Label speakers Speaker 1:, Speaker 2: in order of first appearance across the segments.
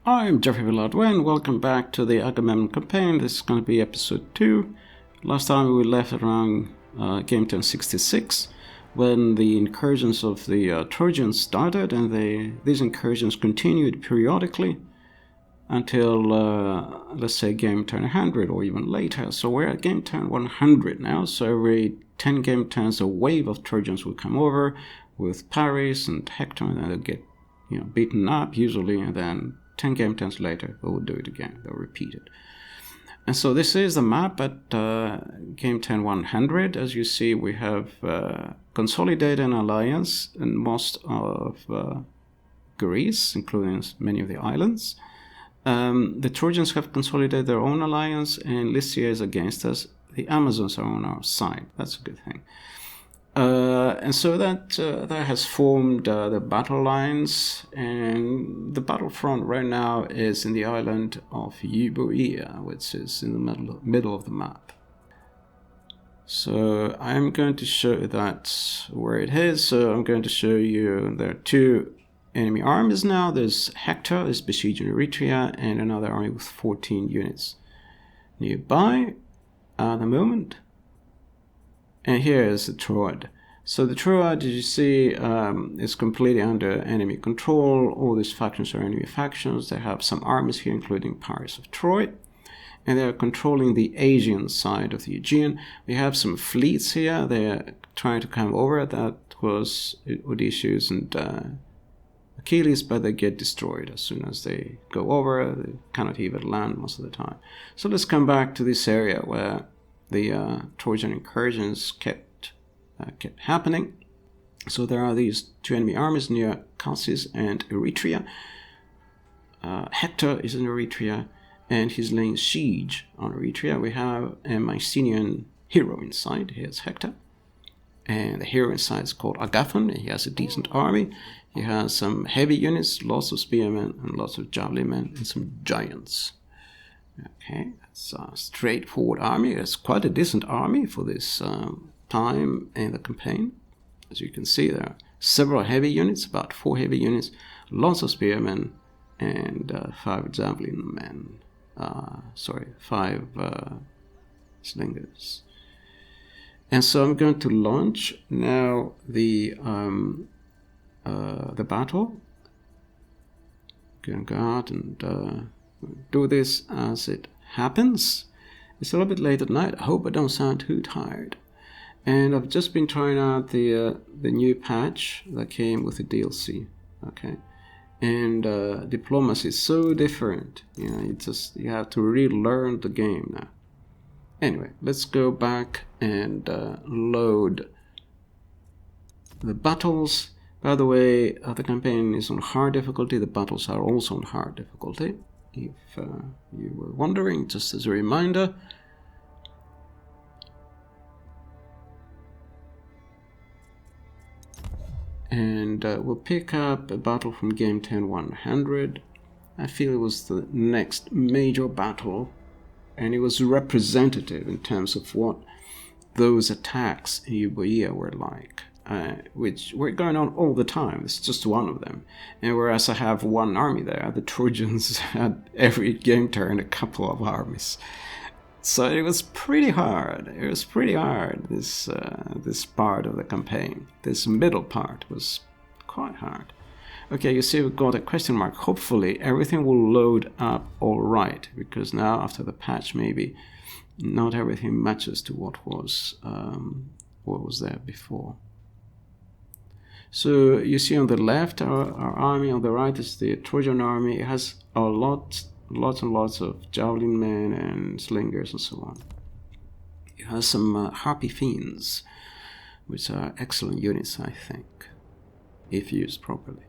Speaker 1: I'm Geoffrey, welcome back to the Agamemnon campaign. This is going to be episode 2. Last time we left around game turn 66 when the incursions of the Trojans started, and these incursions continued periodically until, let's say, game turn 100 or even later. So we're at game turn 100 now, so every 10 game turns a wave of Trojans will come over with Paris and Hector, and then they'll get beaten up usually, and then 10 game turns later, they will do it again. They'll repeat it. And so this is the map at game turn 100. As you see, we have consolidated an alliance in most of Greece, including many of the islands. The Trojans have consolidated their own alliance, and Lycia is against us. The Amazons are on our side. That's a good thing. And so that has formed the battle lines, and the battlefront right now is in the island of Euboea, which is in the middle of the map. So I'm going to show that's where it is. So I'm going to show you there are two enemy armies now. There's Hector is besieging Eretria, and another army with 14 units nearby at the moment. And here is the Troad. So the Troad, as you see, is completely under enemy control. All these factions are enemy factions. They have some armies here, including Paris of Troy. And they're controlling the Asian side of the Aegean. We have some fleets here. They're trying to come over. That was Odysseus and Achilles, but they get destroyed as soon as they go over. They cannot even land most of the time. So let's come back to this area where the Trojan incursions kept happening. So there are these two enemy armies near Chalcis and Eretria. Hector is in Eretria, and he's laying siege on Eretria. We have a Mycenaean hero inside. Here's Hector. And the hero inside is called Agathon. He has a decent army. He has some heavy units, lots of spearmen and lots of javelin men, and some giants. Okay, that's a straightforward army. It's quite a decent army for this time in the campaign. As you can see, there are several heavy units, about 4 heavy units, lots of spearmen, and 5 javelin men. 5 slingers. And so I'm going to launch now the battle. Going to go out and do this as it happens. It's a little bit late at night. I hope I don't sound too tired. And I've just been trying out the new patch that came with the DLC. Okay, and diplomacy is so different. You have to relearn the game now. Anyway, let's go back and load the battles. By the way, the campaign is on hard difficulty. The battles are also on hard difficulty. If you were wondering, just as a reminder. And we'll pick up a battle from game 10 100. I feel it was the next major battle, and it was representative in terms of what those attacks in Euboea were like. Which were going on all the time. It's just one of them. And whereas I have one army there, the Trojans had every game turn a couple of armies. So it was pretty hard. This part of the campaign. This middle part was quite hard. Okay, you see we've got a question mark. Hopefully everything will load up all right, because now after the patch maybe not everything matches to what was there before. So you see on the left our army, on the right is the Trojan army. It has lots and lots of javelin men and slingers and so on. It has some harpy fiends, which are excellent units, I think, if used properly.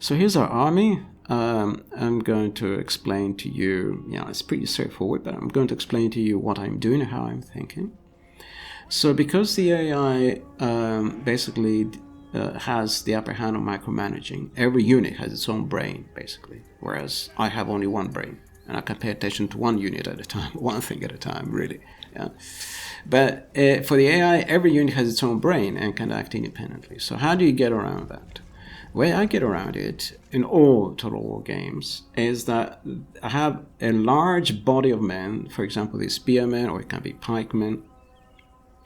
Speaker 1: So here's our army. I'm going to explain to you, it's pretty straightforward, but I'm going to explain to you what I'm doing and how I'm thinking. So because the AI basically has the upper hand on micromanaging. Every unit has its own brain, basically, whereas I have only one brain, and I can pay attention to one unit at a time, one thing at a time, really. Yeah. But for the AI, every unit has its own brain and can act independently. So how do you get around that? The way I get around it in all Total War games is that I have a large body of men, for example, the spearmen, or it can be pikemen,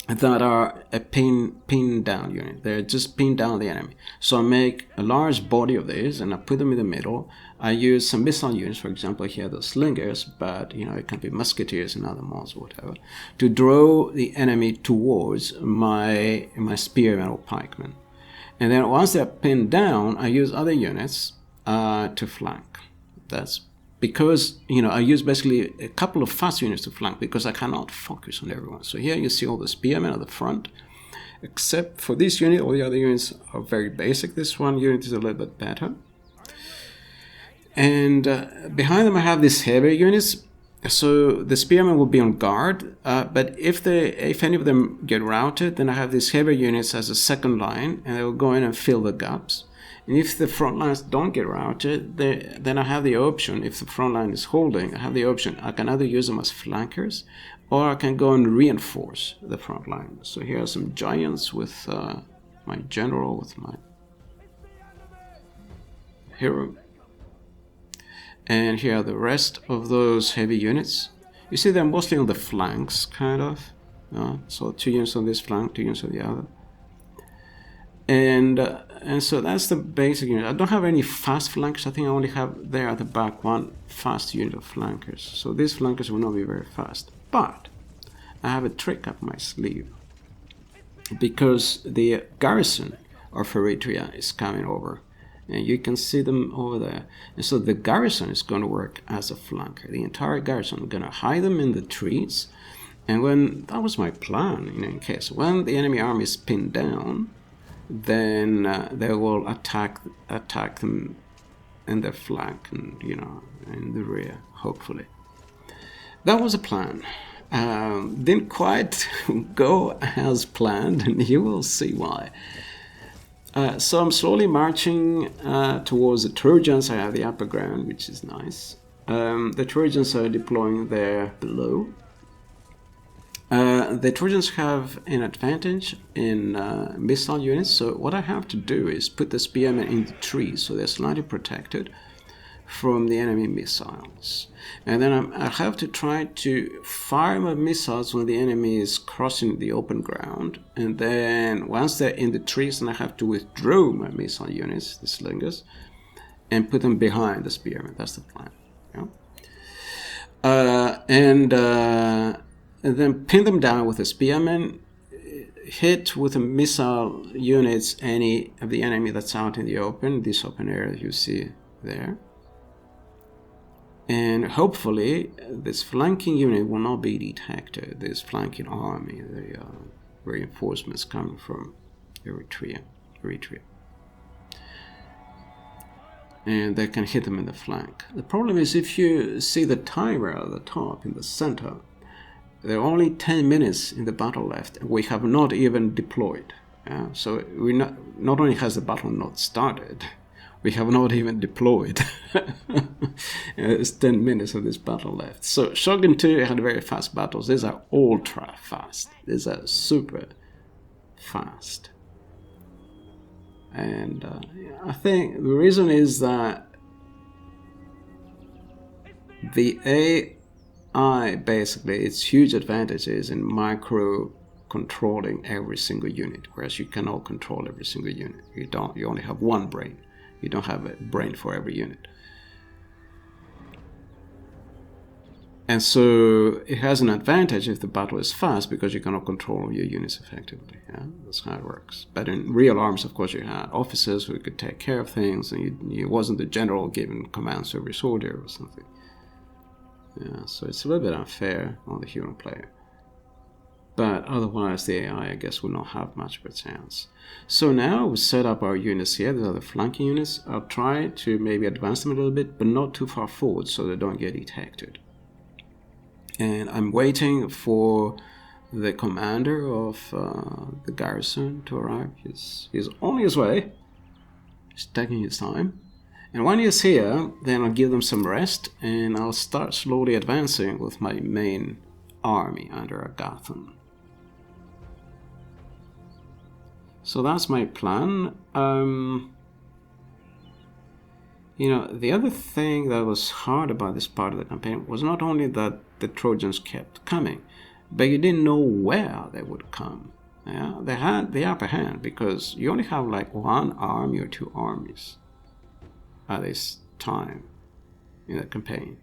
Speaker 1: that are a pin down unit. They're just pinned down the enemy. So I make a large body of these and I put them in the middle. I use some missile units, for example, here the slingers, but it can be musketeers and other mods or whatever, to draw the enemy towards my spearmen or pikemen. And then once they're pinned down, I use other units to flank. That's because, I use basically a couple of fast units to flank because I cannot focus on everyone. So here you see all the spearmen at the front, except for this unit. All the other units are very basic. This one unit is a little bit better. And behind them I have these heavier units. So the spearmen will be on guard, but if any of them get routed, then I have these heavier units as a second line, and they will go in and fill the gaps. And if the front lines don't get routed, then I have the option, if the front line is holding, I have the option, I can either use them as flankers, or I can go and reinforce the front line. So here are some giants with my general, with my hero. And here are the rest of those heavy units. You see they're mostly on the flanks, kind of. So 2 units on this flank, 2 units on the other. And so that's the basic unit. I don't have any fast flankers. I think I only have there at the back 1 fast unit of flankers. So these flankers will not be very fast. But I have a trick up my sleeve. Because the garrison of Eritrea is coming over. And you can see them over there. And so the garrison is going to work as a flanker. The entire garrison, I'm going to hide them in the trees. And that was my plan, in case. When the enemy army is pinned down, then they will attack them in their flank and, in the rear, hopefully. That was a plan. Didn't quite go as planned, and you will see why. So I'm slowly marching towards the Trojans. I have the upper ground, which is nice. The Trojans are deploying there below. The Trojans have an advantage in missile units, so what I have to do is put the spearmen in the trees so they're slightly protected from the enemy missiles. And then I have to try to fire my missiles when the enemy is crossing the open ground. And then once they're in the trees, then I have to withdraw my missile units, the slingers, and put them behind the spearmen. That's the plan. And then pin them down with the spearmen, hit with the missile units any of the enemy that's out in the open, this open area you see there. And hopefully this flanking unit will not be detected, this flanking army, the reinforcements coming from Eritrea. And they can hit them in the flank. The problem is if you see the timer at the top in the center, there are only 10 minutes in the battle left, and we have not even deployed. So we not only has the battle not started, we have not even deployed. There's 10 minutes of this battle left. So Shogun 2 had very fast battles. These are ultra fast. These are super fast. And I think the reason is that the AI, basically, its huge advantages in micro controlling every single unit, whereas you cannot control every single unit. You only have one brain. You don't have a brain for every unit. And so it has an advantage if the battle is fast because you cannot control your units effectively. That's how it works. But in real arms, of course, you had officers who could take care of things, and you wasn't the general giving commands to every soldier or something. So it's a little bit unfair on the human player. But otherwise, the AI, I guess, will not have much of a chance. So now we set up our units here. These are the flanking units. I'll try to maybe advance them a little bit, but not too far forward so they don't get detected. And I'm waiting for the commander of the garrison to arrive. He's on his way. He's taking his time. And when he's here, then I'll give them some rest, and I'll start slowly advancing with my main army under Agamemnon. So that's my plan. You know, the other thing that was hard about this part of the campaign was not only that the Trojans kept coming, but you didn't know where they would come. Yeah, they had the upper hand because you only have like one army or two armies at this time in the campaign.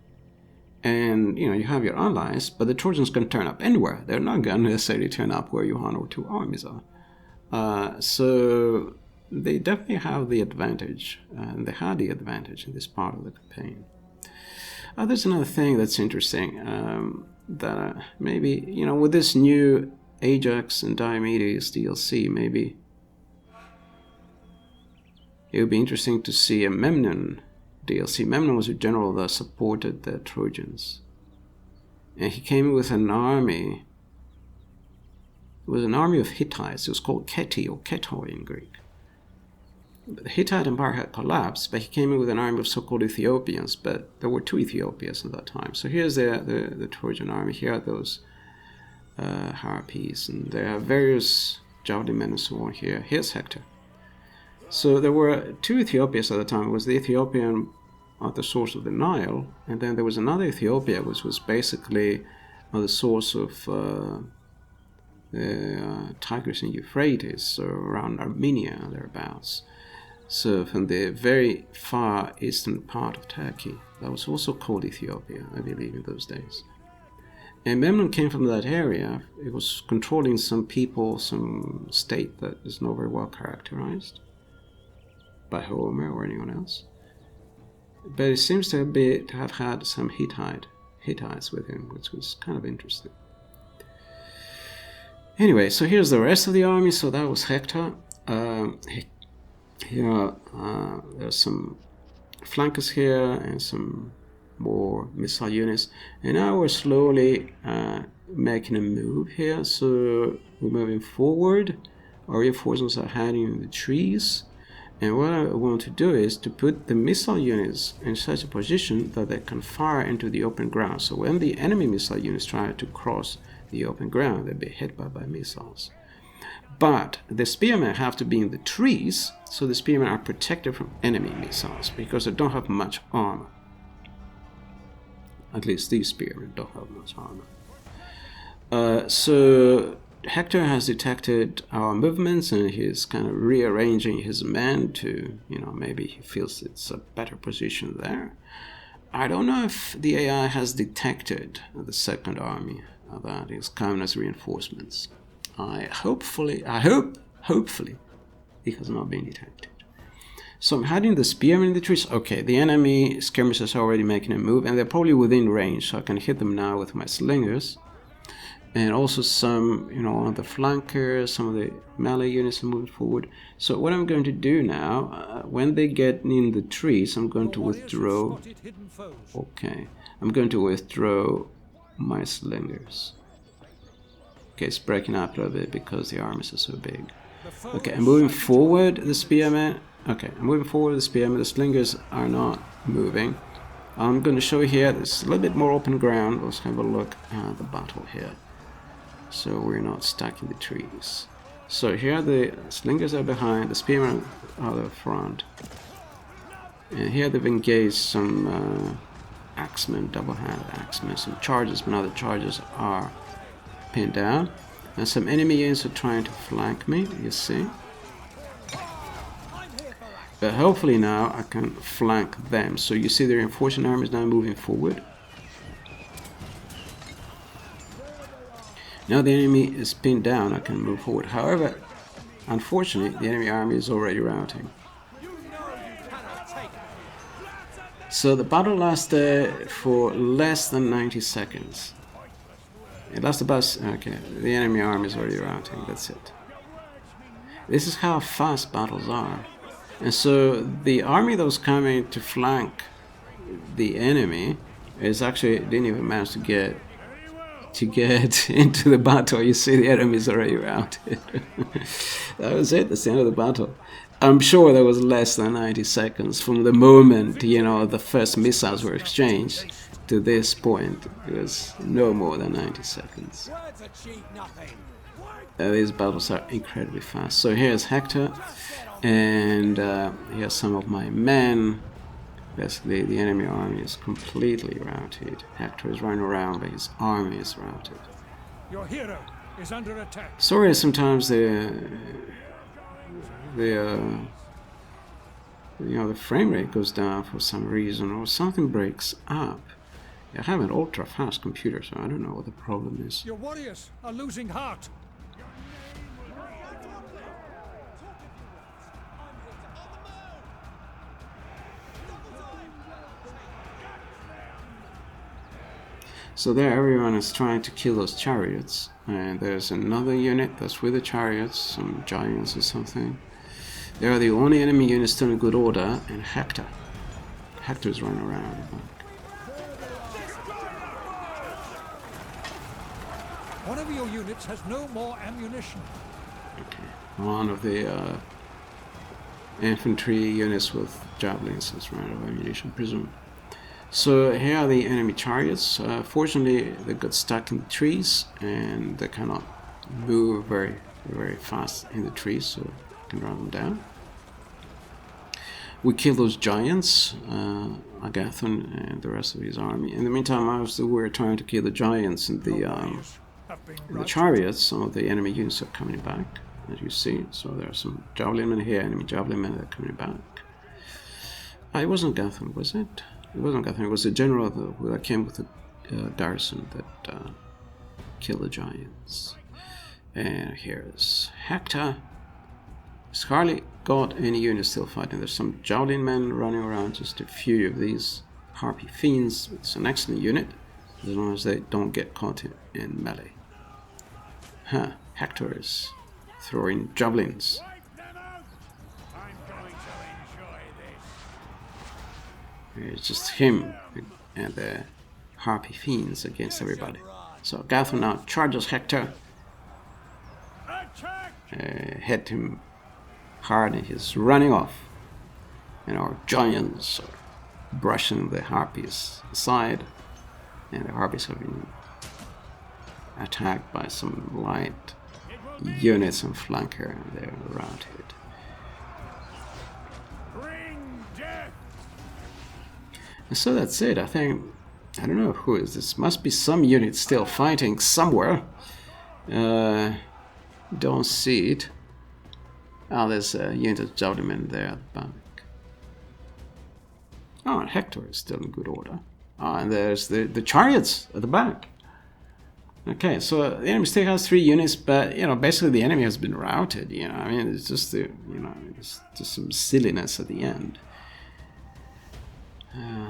Speaker 1: And, you know, you have your allies, but the Trojans can turn up anywhere. They're not going to necessarily turn up where your one or two armies are. So they definitely have the advantage, and they had the advantage in this part of the campaign. There's another thing that's interesting, that maybe, you know, with this new Ajax and Diomedes DLC, maybe it would be interesting to see a Memnon DLC. Memnon was a general that supported the Trojans, and he came with an army. It was an army of Hittites. It was called Keti or Ketoi in Greek. The Hittite Empire had collapsed, but he came in with an army of so-called Ethiopians, but there were two Ethiopias at that time. So here's the Trojan army. Here are those harpies, and there are various javelin men and so on here. Here's Hector. So there were two Ethiopias at the time. It was the Ethiopian at the source of the Nile, and then there was another Ethiopia, which was basically the source of the Tigris and Euphrates, so around Armenia, thereabouts. So from the very far eastern part of Turkey, that was also called Ethiopia, I believe, in those days. And Memnon came from that area. It was controlling some people, some state that is not very well characterized by Homer or anyone else. But it seems to have had some Hittites with him, which was kind of interesting. Anyway, so here's the rest of the army. So that was Hector. Here there's some flankers here and some more missile units. And now we're slowly making a move here. So we're moving forward. Our reinforcements are hiding in the trees. And what I want to do is to put the missile units in such a position that they can fire into the open ground. So when the enemy missile units try to cross the open ground, they'll be hit by missiles. But the spearmen have to be in the trees, so the spearmen are protected from enemy missiles because they don't have much armor. At least these spearmen don't have much armor. So Hector has detected our movements, and he's kind of rearranging his men to, you know, maybe he feels it's a better position there. I don't know if the AI has detected the second army that is coming as reinforcements. Hopefully it has not been detected. So I'm hiding the spearmen in the trees. Okay, the enemy skirmishers are already making a move, and they're probably within range, so I can hit them now with my slingers. And also some, you know, on the flankers, some of the melee units are moving forward. So what I'm going to do now, when they get in the trees, I'm going to withdraw. Okay, I'm going to withdraw my slingers. Okay, it's breaking up a little bit because the armies are so big. Okay, I'm moving forward the spearmen. Okay, I'm moving forward the spearmen. The slingers are not moving. I'm going to show you here, there's a little bit more open ground. Let's have a look at the battle here. So we're not stuck in the trees. So here the slingers are behind, the spearmen are at the front. And here they've engaged some axemen, double-handed axemen, some chargers, but now the chargers are pinned down. And some enemy units are trying to flank me, you see. But hopefully now I can flank them. So you see the reinforcing army is now moving forward. Now the enemy is pinned down, I can move forward. However, unfortunately, the enemy army is already routing. So the battle lasted for less than 90 seconds. It lasted about... okay, the enemy army is already routing, that's it. This is how fast battles are. And so the army that was coming to flank the enemy is actually didn't even manage to get into the battle. You see the enemy is already routed. That was it, that's the end of the battle. I'm sure there was less than 90 seconds from the moment, you know, the first missiles were exchanged to this point. It was no more than 90 seconds. These battles are incredibly fast. So here's Hector, and here's some of my men. Basically, the enemy army is completely routed. Hector is running around, but his army is routed.
Speaker 2: Your hero is under attack.
Speaker 1: Sorry, sometimes the frame rate goes down for some reason, or something breaks up. I have an ultra fast computer, so I don't know what the problem is.
Speaker 2: Your warriors are losing heart.
Speaker 1: So there, everyone is trying to kill those chariots, and there's another unit that's with the chariots, some giants or something. They are the only enemy units still in good order, and Hector's running around.
Speaker 2: One of your units has no more ammunition.
Speaker 1: Okay, one of the infantry units with javelins is running out of ammunition, presume. So here are the enemy chariots. Fortunately, they got stuck in the trees and they cannot move very, very fast in the trees, so I can run them down. We kill those giants, Agamemnon and the rest of his army. In the meantime, we were trying to kill the giants and the chariots. Some of the enemy units are coming back, as you see. So there are some javelin men here, enemy javelin men that are coming back. It wasn't Agamemnon, was it? It wasn't Hector, it was a general that came with a garrison that killed the giants. And here's Hector. He's hardly got any units still fighting. There's some javelin men running around, just a few of these harpy fiends. It's an excellent unit, as long as they don't get caught in melee. Hector is throwing javelins. It's just him and the harpy fiends against everybody. So Agamemnon now charges Hector. Hit him hard and he's running off. And our giants are brushing the harpies aside. And the harpies have been attacked by some light units and flanker, and they're routed. So that's it. I don't know who is this. Must be some unit still fighting somewhere. Don't see it. There's a unit of javelin there at the back. And Hector is still in good order. And there's the chariots at the back. Okay, so the enemy still has 3 units, but basically the enemy has been routed. I mean, it's just it's just some silliness at the end.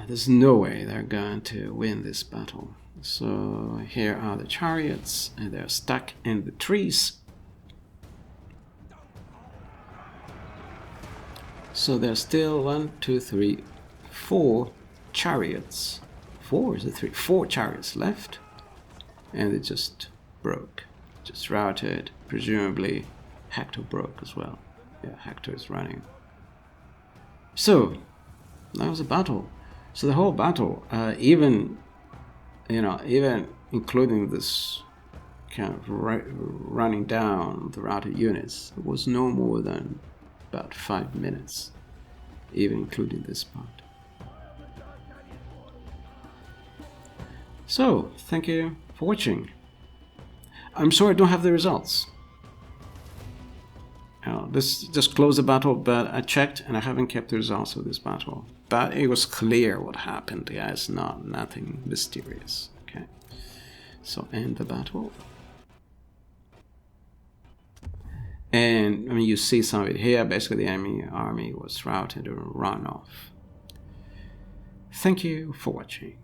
Speaker 1: There's no way they're going to win this battle. So here are the chariots, and they're stuck in the trees. So there's still 1, 2, 3, 4 chariots. 4 is it 3? 4 chariots left, and it just broke, just routed. Presumably, Hector broke as well. Yeah, Hector is running. So that was a battle. So the whole battle, even including this kind of running down the routed units, it was no more than about 5 minutes, even including this part. So, thank you for watching. I'm sorry I don't have the results. This just closed the battle, but I checked and I haven't kept the results of this battle. But it was clear what happened. Yeah, it's nothing mysterious. Okay, so end the battle. And I mean, you see some of it here. Basically, the enemy army was routed or run off. Thank you for watching.